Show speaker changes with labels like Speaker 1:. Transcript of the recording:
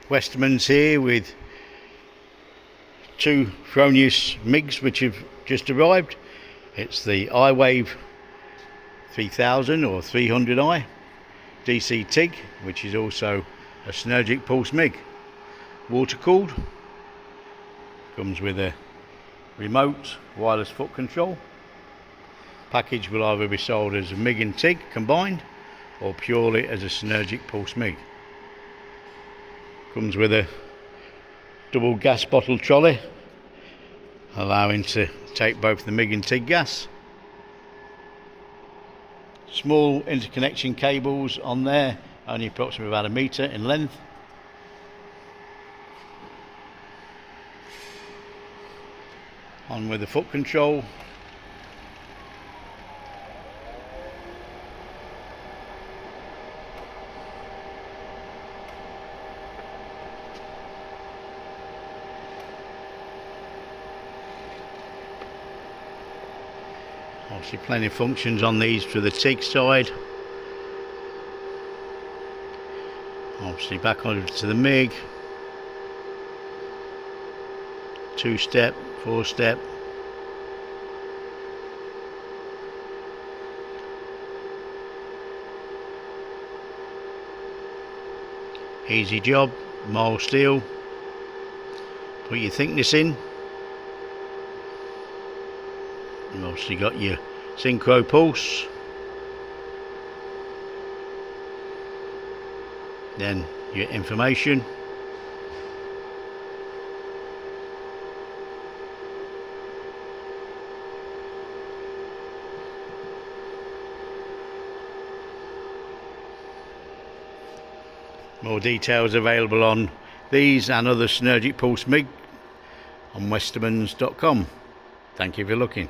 Speaker 1: Westermans here with two Fronius MIGs which have just arrived. It's the iWave 3000 or 300i DC TIG, which is also a synergic pulse MIG, water cooled. Comes with a remote wireless foot control. Package will either be sold as a MIG and TIG combined or purely as a synergic pulse MIG. Comes with a double gas bottle trolley, allowing to take both the MIG and TIG gas. Small interconnection cables on there, only approximately about 1 metre in length. On with the foot control. Obviously plenty of functions on these for the TIG side. Obviously back on to the MIG. 2-step, 4-step. Easy job, mild steel. Put your thickness in. You've obviously got your synchro pulse, then your information, more details available on these and other synergic pulse MIG on westermans.com. Thank you for looking.